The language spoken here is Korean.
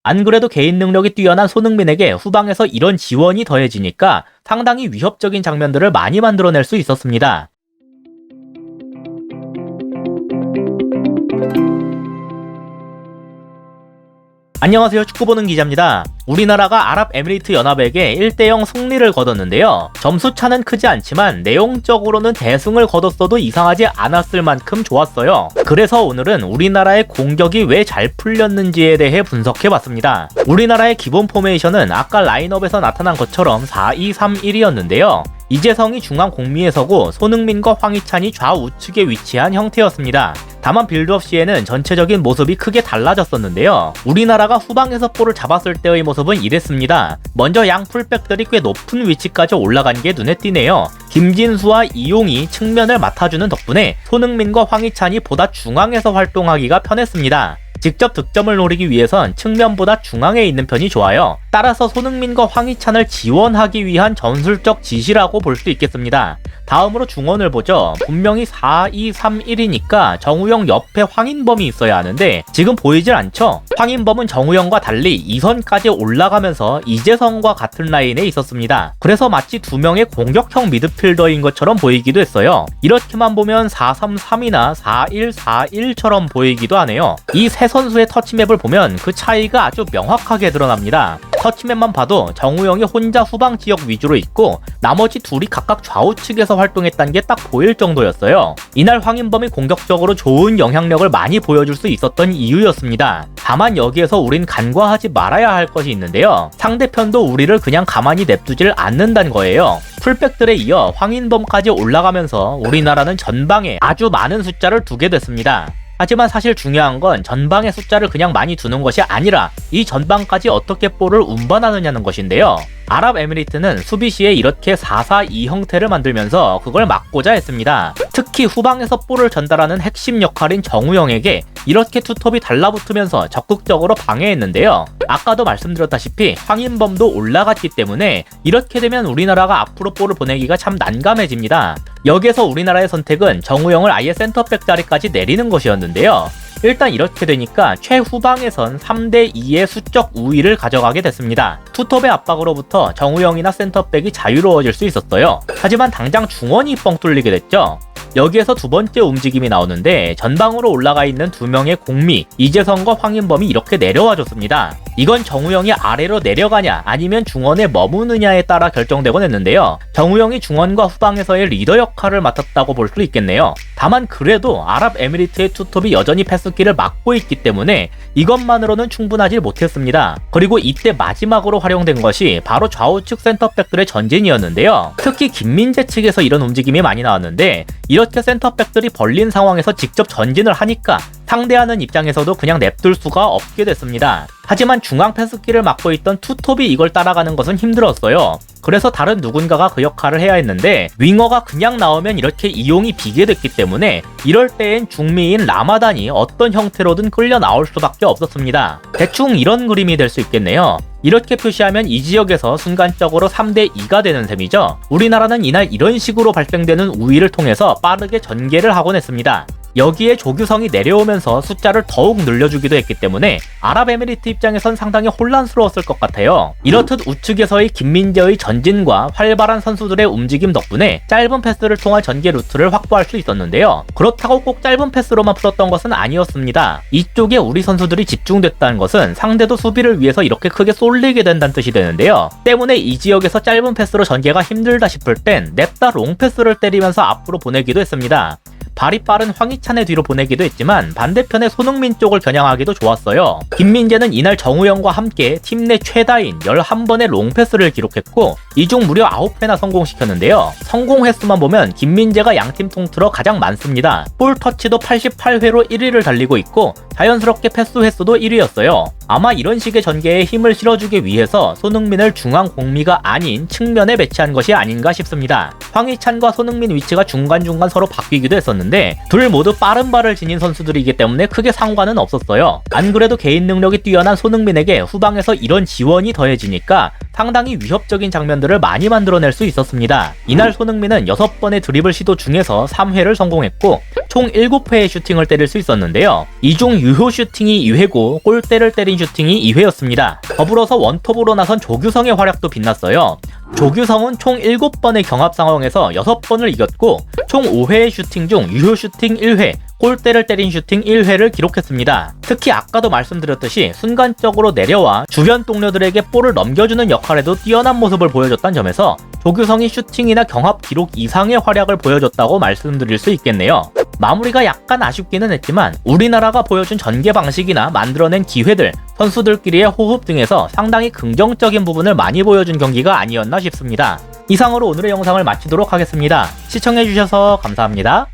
안 그래도 개인 능력이 뛰어난 손흥민에게 후방에서 이런 지원이 더해지니까 상당히 위협적인 장면들을 많이 만들어낼 수 있었습니다. 안녕하세요, 축구보는 기자입니다. 우리나라가 아랍에미리트 연합에게 1대0 승리를 거뒀는데요. 점수차는 크지 않지만 내용적으로는 대승을 거뒀어도 이상하지 않았을 만큼 좋았어요. 그래서 오늘은 우리나라의 공격이 왜 잘 풀렸는지에 대해 분석해봤습니다. 우리나라의 기본 포메이션은 아까 라인업에서 나타난 것처럼 4-2-3-1이었는데요. 이재성이 중앙 공미에 서고 손흥민과 황희찬이 좌우측에 위치한 형태였습니다. 다만 빌드업 시에는 전체적인 모습이 크게 달라졌었는데요. 우리나라가 후방에서 볼을 잡았을 때의 모습은 이랬습니다. 먼저 양 풀백들이 꽤 높은 위치까지 올라간 게 눈에 띄네요. 김진수와 이용이 측면을 맡아주는 덕분에 손흥민과 황희찬이 보다 중앙에서 활동하기가 편했습니다. 직접 득점을 노리기 위해선 측면보다 중앙에 있는 편이 좋아요. 따라서 손흥민과 황희찬을 지원하기 위한 전술적 지시라고 볼 수 있겠습니다. 다음으로 중원을 보죠. 분명히 4-2-3-1이니까 정우영 옆에 황인범이 있어야 하는데 지금 보이질 않죠? 황인범은 정우영과 달리 2선까지 올라가면서 이재성과 같은 라인에 있었습니다. 그래서 마치 두 명의 공격형 미드필더인 것처럼 보이기도 했어요. 이렇게만 보면 4-3-3이나 4-1-4-1처럼 보이기도 하네요. 이 세 선수의 터치맵을 보면 그 차이가 아주 명확하게 드러납니다. 터치맵만 봐도 정우영이 혼자 후방 지역 위주로 있고 나머지 둘이 각각 좌우측에서 활동했다는 게 딱 보일 정도였어요. 이날 황인범이 공격적으로 좋은 영향력을 많이 보여줄 수 있었던 이유였습니다. 다만 여기에서 우린 간과하지 말아야 할 것이 있는데요. 상대편도 우리를 그냥 가만히 냅두질 않는다는 거예요. 풀백들에 이어 황인범까지 올라가면서 우리나라는 전방에 아주 많은 숫자를 두게 됐습니다. 하지만 사실 중요한 건 전방의 숫자를 그냥 많이 두는 것이 아니라 이 전방까지 어떻게 볼을 운반하느냐는 것인데요. 아랍에미리트는 수비 시에 이렇게 4-4-2 형태를 만들면서 그걸 막고자 했습니다. 특히 후방에서 볼을 전달하는 핵심 역할인 정우영에게 이렇게 투톱이 달라붙으면서 적극적으로 방해했는데요. 아까도 말씀드렸다시피 황인범도 올라갔기 때문에 이렇게 되면 우리나라가 앞으로 볼을 보내기가 참 난감해집니다. 여기에서 우리나라의 선택은 정우영을 아예 센터백 자리까지 내리는 것이었는데요. 일단 이렇게 되니까 최후방에선 3대2의 수적 우위를 가져가게 됐습니다. 투톱의 압박으로부터 정우영이나 센터백이 자유로워질 수 있었어요. 하지만 당장 중원이 뻥 뚫리게 됐죠. 여기에서 두 번째 움직임이 나오는데 전방으로 올라가 있는 두 명의 공미, 이재성과 황인범이 이렇게 내려와 줬습니다. 이건 정우영이 아래로 내려가냐 아니면 중원에 머무느냐에 따라 결정되곤 했는데요. 정우영이 중원과 후방에서의 리더 역할을 맡았다고 볼 수 있겠네요. 다만 그래도 아랍에미리트의 투톱이 여전히 패스길을 막고 있기 때문에 이것만으로는 충분하지 못했습니다. 그리고 이때 마지막으로 활용된 것이 바로 좌우측 센터백들의 전진이었는데요. 특히 김민재 측에서 이런 움직임이 많이 나왔는데 이렇게 센터백들이 벌린 상황에서 직접 전진을 하니까 상대하는 입장에서도 그냥 냅둘 수가 없게 됐습니다. 하지만 중앙 패스길을 막고 있던 투톱이 이걸 따라가는 것은 힘들었어요. 그래서 다른 누군가가 그 역할을 해야 했는데 윙어가 그냥 나오면 이렇게 이용이 비게 됐기 때문에 이럴 때엔 중미인 라마단이 어떤 형태로든 끌려 나올 수밖에 없었습니다. 대충 이런 그림이 될 수 있겠네요. 이렇게 표시하면 이 지역에서 순간적으로 3대2가 되는 셈이죠. 우리나라는 이날 이런 식으로 발생되는 우위를 통해서 빠르게 전개를 하곤 했습니다. 여기에 조규성이 내려오면서 숫자를 더욱 늘려주기도 했기 때문에 아랍에미리트 입장에선 상당히 혼란스러웠을 것 같아요. 이렇듯 우측에서의 김민재의 전진과 활발한 선수들의 움직임 덕분에 짧은 패스를 통한 전개 루트를 확보할 수 있었는데요. 그렇다고 꼭 짧은 패스로만 풀었던 것은 아니었습니다. 이쪽에 우리 선수들이 집중됐다는 것은 상대도 수비를 위해서 이렇게 크게 쏠리게 된다는 뜻이 되는데요. 때문에 이 지역에서 짧은 패스로 전개가 힘들다 싶을 땐 냅다 롱패스를 때리면서 앞으로 보내기도 했습니다. 발이 빠른 황희찬의 뒤로 보내기도 했지만 반대편의 손흥민 쪽을 겨냥하기도 좋았어요. 김민재는 이날 정우영과 함께 팀 내 최다인 11번의 롱패스를 기록했고 이 중 무려 9회나 성공시켰는데요. 성공 횟수만 보면 김민재가 양팀 통틀어 가장 많습니다. 볼 터치도 88회로 1위를 달리고 있고 자연스럽게 패스 횟수도 1위였어요. 아마 이런 식의 전개에 힘을 실어주기 위해서 손흥민을 중앙 공미가 아닌 측면에 배치한 것이 아닌가 싶습니다. 황희찬과 손흥민 위치가 중간중간 서로 바뀌기도 했었는데 둘 모두 빠른 발을 지닌 선수들이기 때문에 크게 상관은 없었어요. 안 그래도 개인 능력이 뛰어난 손흥민에게 후방에서 이런 지원이 더해지니까 상당히 위협적인 장면들을 많이 만들어낼 수 있었습니다. 이날 손흥민은 6번의 드리블 시도 중에서 3회를 성공했고 총 7회의 슈팅을 때릴 수 있었는데요. 이 중 유효 슈팅이 2회고 골대를 때린 슈팅이 2회였습니다. 더불어서 원톱으로 나선 조규성의 활약도 빛났어요. 조규성은 총 7번의 경합 상황에서 6번을 이겼고 총 5회의 슈팅 중 유효 슈팅 1회, 골대를 때린 슈팅 1회를 기록했습니다. 특히 아까도 말씀드렸듯이 순간적으로 내려와 주변 동료들에게 볼을 넘겨주는 역할에도 뛰어난 모습을 보여줬다는 점에서 조규성이 슈팅이나 경합 기록 이상의 활약을 보여줬다고 말씀드릴 수 있겠네요. 마무리가 약간 아쉽기는 했지만 우리나라가 보여준 전개 방식이나 만들어낸 기회들, 선수들끼리의 호흡 등에서 상당히 긍정적인 부분을 많이 보여준 경기가 아니었나 싶습니다. 이상으로 오늘의 영상을 마치도록 하겠습니다. 시청해주셔서 감사합니다.